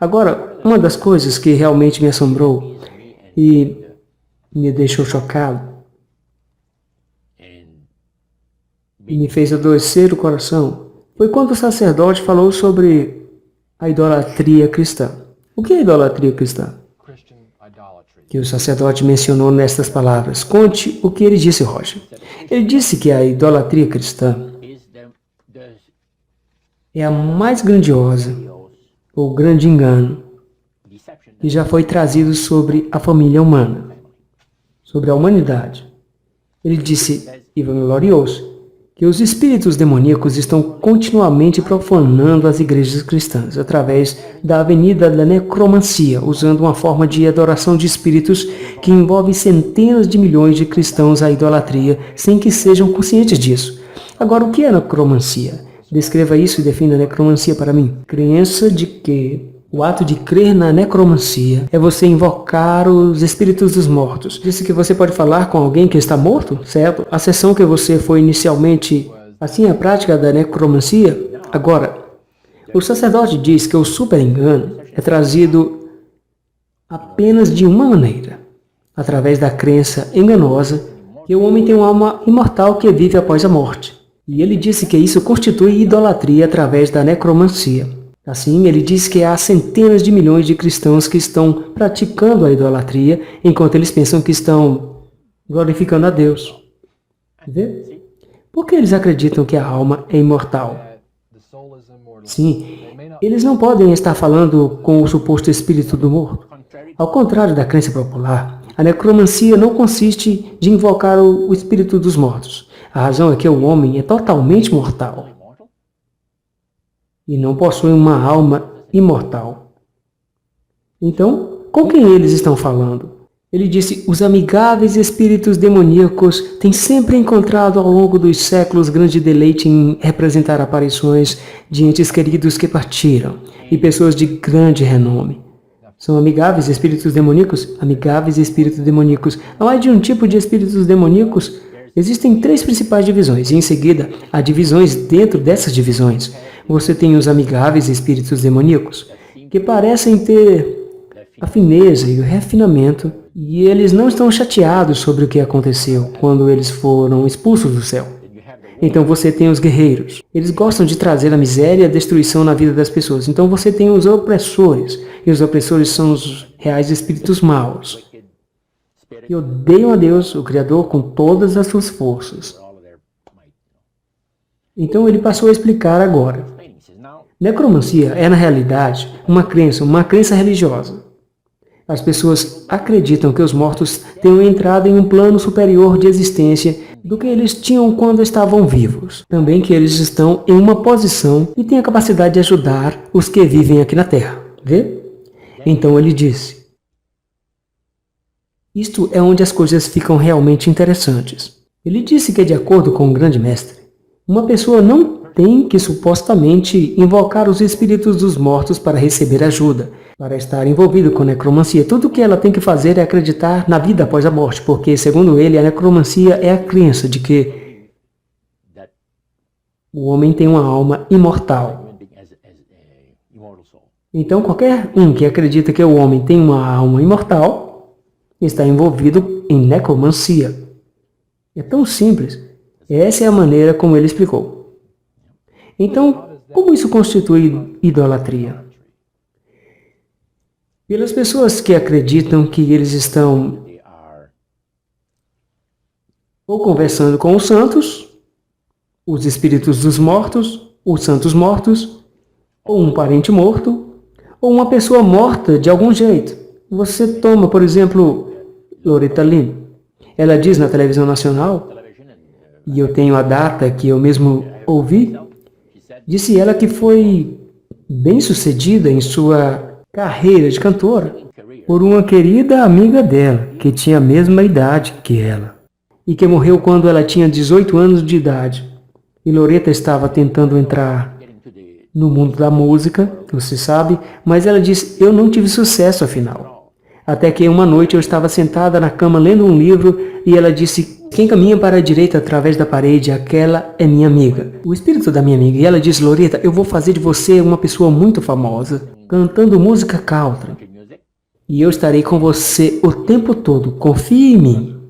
Agora, uma das coisas que realmente me assombrou e me deixou chocado e me fez adoecer o coração foi quando o sacerdote falou sobre a idolatria cristã. O que é idolatria cristã? Que o sacerdote mencionou nestas palavras. Conte o que ele disse, Roger. Ele disse que a idolatria cristã é a mais grandiosa, ou grande engano, que já foi trazido sobre a família humana, sobre a humanidade. Ele disse, e glorioso, que os espíritos demoníacos estão continuamente profanando as igrejas cristãs através da avenida da necromancia, usando uma forma de adoração de espíritos que envolve centenas de milhões de cristãos à idolatria sem que sejam conscientes disso. Agora, o que é necromancia? Descreva isso e defina a necromancia para mim. Crença de que o ato de crer na necromancia é você invocar os espíritos dos mortos. Disse que você pode falar com alguém que está morto, certo? A sessão que você foi inicialmente, assim a prática da necromancia. Agora, o sacerdote diz que o super-engano é trazido apenas de uma maneira, através da crença enganosa que o homem tem uma alma imortal que vive após a morte. E ele disse que isso constitui idolatria através da necromancia. Assim, ele diz que há centenas de milhões de cristãos que estão praticando a idolatria, enquanto eles pensam que estão glorificando a Deus. Vê? Por que eles acreditam que a alma é imortal? Sim, eles não podem estar falando com o suposto espírito do morto. Ao contrário da crença popular, a necromancia não consiste de invocar o espírito dos mortos. A razão é que o homem é totalmente mortal e não possui uma alma imortal. Então, com quem eles estão falando? Ele disse, os amigáveis espíritos demoníacos têm sempre encontrado ao longo dos séculos grande deleite em representar aparições de entes queridos que partiram e pessoas de grande renome. São amigáveis espíritos demoníacos? Amigáveis espíritos demoníacos. Não há de um tipo de espíritos demoníacos? Existem 3 principais divisões, e em seguida, há divisões dentro dessas divisões. Você tem os amigáveis espíritos demoníacos, que parecem ter a fineza e o refinamento, e eles não estão chateados sobre o que aconteceu quando eles foram expulsos do céu. Então você tem os guerreiros. Eles gostam de trazer a miséria e a destruição na vida das pessoas. Então você tem os opressores, e os opressores são os reais espíritos maus, que odeiam a Deus, o Criador, com todas as suas forças. Então ele passou a explicar agora. Necromancia é, na realidade, uma crença religiosa. As pessoas acreditam que os mortos tenham entrado em um plano superior de existência do que eles tinham quando estavam vivos. Também que eles estão em uma posição e têm a capacidade de ajudar os que vivem aqui na Terra. Vê? Então ele disse, isto é onde as coisas ficam realmente interessantes. Ele disse que, de acordo com o grande mestre, uma pessoa não tem que supostamente invocar os espíritos dos mortos para receber ajuda, para estar envolvido com necromancia. Tudo o que ela tem que fazer é acreditar na vida após a morte, porque, segundo ele, a necromancia é a crença de que o homem tem uma alma imortal. Então, qualquer um que acredita que o homem tem uma alma imortal está envolvido em necromancia. É tão simples. Essa é a maneira como ele explicou. Então, como isso constitui idolatria? Pelas pessoas que acreditam que eles estão ou conversando com os santos, os espíritos dos mortos, os santos mortos, ou um parente morto, ou uma pessoa morta de algum jeito. Você toma, por exemplo, Loretta Lynn. Ela diz na televisão nacional, e eu tenho a data que eu mesmo ouvi, disse ela que foi bem-sucedida em sua carreira de cantora por uma querida amiga dela, que tinha a mesma idade que ela, e que morreu quando ela tinha 18 anos de idade. E Loretta estava tentando entrar no mundo da música, você sabe, mas ela disse, eu não tive sucesso afinal. Até que uma noite eu estava sentada na cama lendo um livro e ela disse, quem caminha para a direita através da parede, aquela é minha amiga. O espírito da minha amiga. E ela disse, Loretta, eu vou fazer de você uma pessoa muito famosa. cantando música country. E eu estarei com você o tempo todo, confie em mim.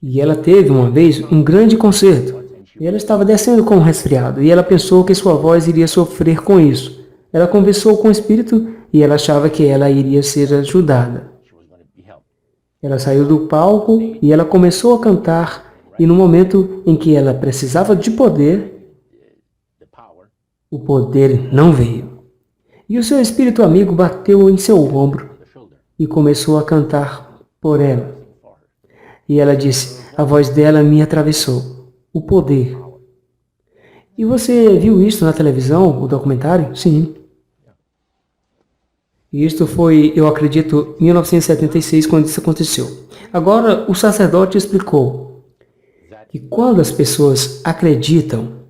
E ela teve uma vez um grande concerto. E ela estava descendo com um resfriado, e ela pensou que sua voz iria sofrer com isso. Ela conversou com o Espírito e ela achava que ela iria ser ajudada. Ela saiu do palco e ela começou a cantar, e no momento em que ela precisava de poder, o poder não veio. E o seu espírito amigo bateu em seu ombro e começou a cantar por ela. E ela disse, a voz dela me atravessou. O poder. E você viu isso na televisão, o documentário? Sim. E isto foi, eu acredito, 1976, quando isso aconteceu. Agora, o sacerdote explicou que quando as pessoas acreditam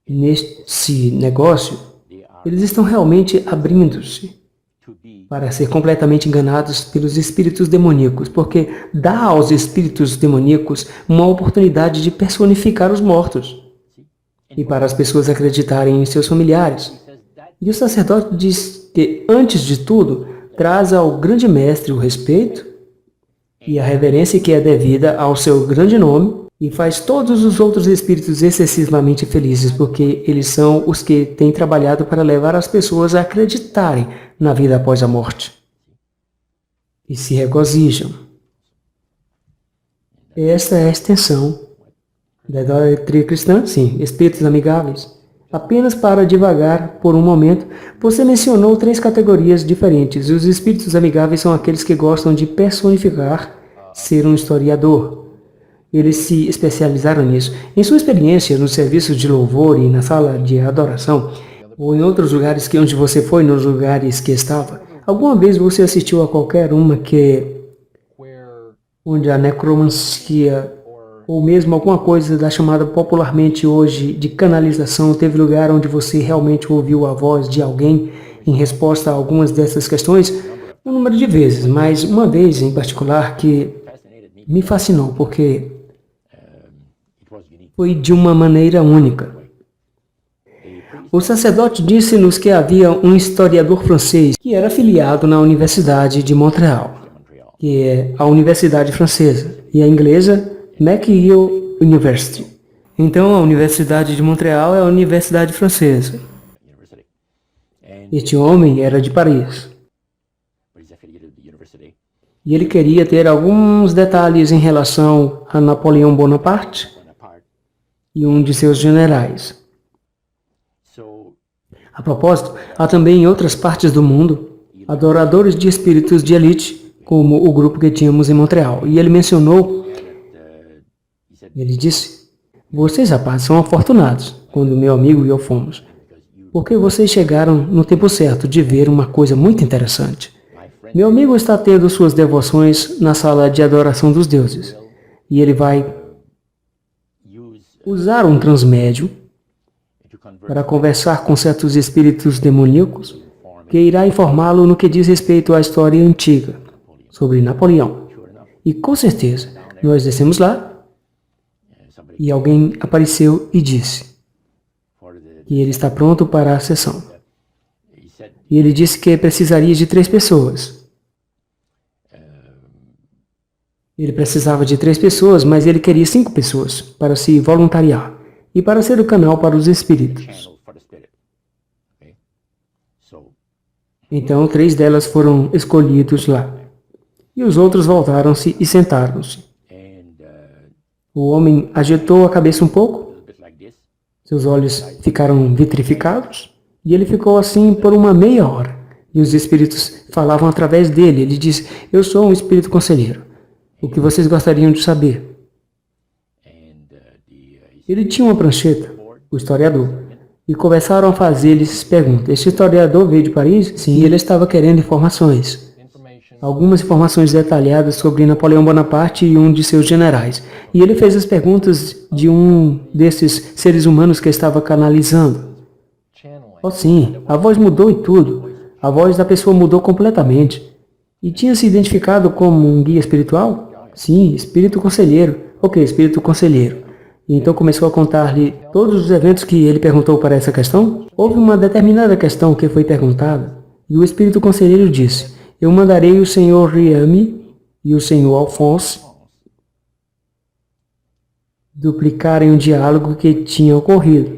nesse negócio, eles estão realmente abrindo-se para ser completamente enganados pelos espíritos demoníacos, porque dá aos espíritos demoníacos uma oportunidade de personificar os mortos e para as pessoas acreditarem em seus familiares. E o sacerdote diz que, antes de tudo, traz ao grande mestre o respeito e a reverência que é devida ao seu grande nome e faz todos os outros espíritos excessivamente felizes, porque eles são os que têm trabalhado para levar as pessoas a acreditarem na vida após a morte. E se regozijam. Esta é a extensão da idolatria cristã, sim, espíritos amigáveis. Apenas para divagar por um momento, você mencionou 3 categorias diferentes. Os espíritos amigáveis são aqueles que gostam de personificar, ser um historiador. Eles se especializaram nisso. Em sua experiência nos serviços de louvor e na sala de adoração, ou em outros lugares onde você foi, nos lugares que estava, alguma vez você assistiu a qualquer uma onde a necromancia, ou mesmo alguma coisa da chamada popularmente hoje de canalização, teve lugar onde você realmente ouviu a voz de alguém em resposta a algumas dessas questões? Um número de vezes, mas uma vez em particular que me fascinou, porque foi de uma maneira única. O sacerdote disse-nos que havia um historiador francês que era afiliado na Universidade de Montreal, que é a universidade francesa, e a inglesa McGill University. Então, a Universidade de Montreal é a universidade francesa. Este homem era de Paris. E ele queria ter alguns detalhes em relação a Napoleão Bonaparte e um de seus generais. A propósito, há também em outras partes do mundo adoradores de espíritos de elite, como o grupo que tínhamos em Montreal. E ele mencionou, ele disse, vocês rapazes são afortunados, quando meu amigo e eu fomos, porque vocês chegaram no tempo certo de ver uma coisa muito interessante. Meu amigo está tendo suas devoções na sala de adoração dos deuses, e ele vai usar um transmédio para conversar com certos espíritos demoníacos que irá informá-lo no que diz respeito à história antiga sobre Napoleão. E com certeza, nós descemos lá e alguém apareceu e disse que ele está pronto para a sessão. E ele disse que precisaria de 3 pessoas. Ele precisava de 3 pessoas, mas ele queria 5 pessoas para se voluntariar e para ser o canal para os espíritos. Então, 3 delas foram escolhidos lá. E os outros voltaram-se e sentaram-se. O homem agitou a cabeça um pouco, seus olhos ficaram vitrificados, e ele ficou assim por uma meia hora. E os espíritos falavam através dele. Ele disse, eu sou um espírito conselheiro. O que vocês gostariam de saber? Ele tinha uma prancheta, o historiador, e começaram a fazer-lhes perguntas. Este historiador veio de Paris? Sim, ele estava querendo informações. Algumas informações detalhadas sobre Napoleão Bonaparte e um de seus generais. E ele fez as perguntas de um desses seres humanos que estava canalizando. Oh sim, a voz mudou e tudo. A voz da pessoa mudou completamente. E tinha se identificado como um guia espiritual? Sim, espírito conselheiro. Ok, espírito conselheiro. E então começou a contar-lhe todos os eventos que ele perguntou para essa questão. Houve uma determinada questão que foi perguntada, e o espírito conselheiro disse: eu mandarei o senhor Riame e o senhor Alphonse duplicarem o diálogo que tinha ocorrido.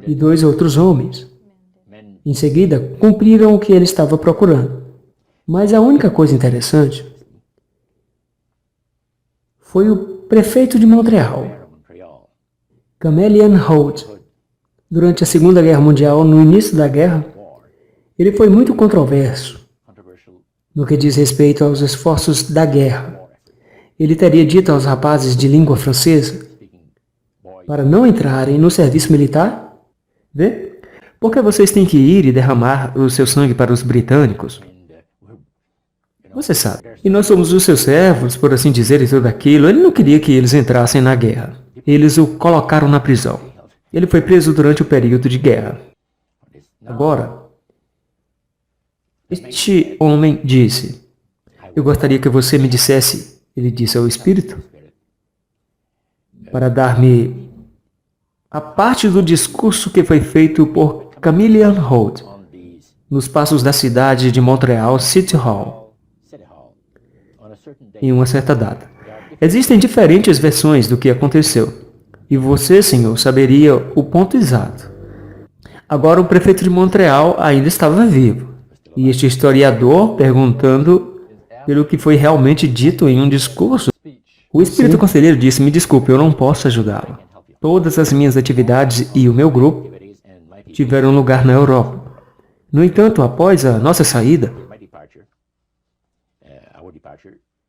E 2 outros homens, em seguida, cumpriram o que ele estava procurando. Mas a única coisa interessante foi o prefeito de Montreal, Camelian Holt. Durante a Segunda Guerra Mundial, no início da guerra, ele foi muito controverso no que diz respeito aos esforços da guerra. Ele teria dito aos rapazes de língua francesa para não entrarem no serviço militar. Vê? Porque vocês têm que ir e derramar o seu sangue para os britânicos. Você sabe. E nós somos os seus servos, por assim dizer, e tudo aquilo. Ele não queria que eles entrassem na guerra. Eles o colocaram na prisão. Ele foi preso durante o período de guerra. Agora, este homem disse: eu gostaria que você me dissesse, ele disse ao Espírito, para dar-me a parte do discurso que foi feito por Camelian Holt nos passos da cidade de Montreal City Hall, em uma certa data. Existem diferentes versões do que aconteceu, e você, senhor, saberia o ponto exato. Agora, o prefeito de Montreal ainda estava vivo, e este historiador perguntando pelo que foi realmente dito em um discurso. O espírito conselheiro disse: me desculpe, eu não posso ajudá-lo. Todas as minhas atividades e o meu grupo tiveram lugar na Europa. No entanto, após a nossa saída,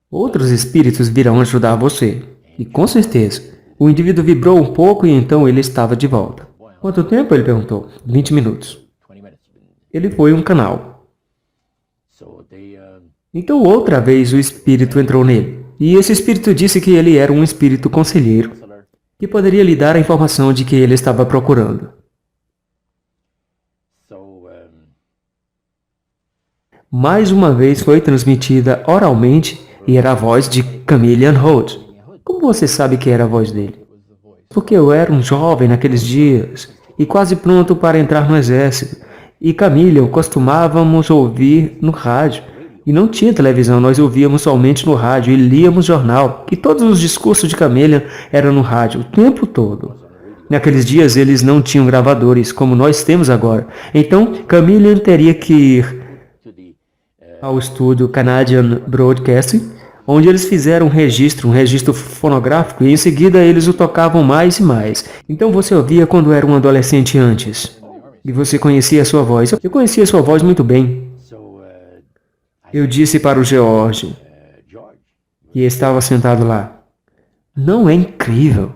outros espíritos virão ajudar você. E com certeza, o indivíduo vibrou um pouco e então ele estava de volta. Quanto tempo? Ele perguntou. 20 minutos. Ele foi um canal. Então outra vez o espírito entrou nele. E esse espírito disse que ele era um espírito conselheiro, que poderia lhe dar a informação de que ele estava procurando. Mais uma vez foi transmitida oralmente e era a voz de Camelian Holt. Como você sabe que era a voz dele? Porque eu era um jovem naqueles dias e quase pronto para entrar no exército. E Camelian costumávamos ouvir no rádio. E não tinha televisão, nós ouvíamos somente no rádio e líamos jornal. E todos os discursos de Camelian eram no rádio, o tempo todo. Naqueles dias eles não tinham gravadores, como nós temos agora. Então, Camelian teria que ir ao estúdio Canadian Broadcasting, onde eles fizeram um registro fonográfico, e em seguida eles o tocavam mais e mais. Então você ouvia quando era um adolescente antes. E você conhecia a sua voz. Eu conhecia a sua voz muito bem. Eu disse para o George, que estava sentado lá: não é incrível?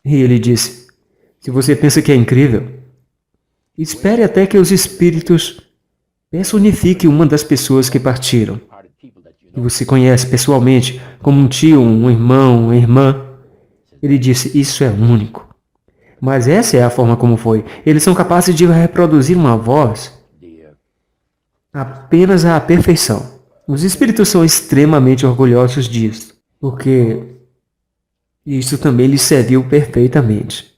E ele disse: se você pensa que é incrível, espere até que os espíritos personifiquem uma das pessoas que partiram, que você conhece pessoalmente, como um tio, um irmão, uma irmã. Ele disse: isso é único. Mas essa é a forma como foi. Eles são capazes de reproduzir uma voz apenas à perfeição. Os espíritos são extremamente orgulhosos disso, porque isso também lhes serviu perfeitamente.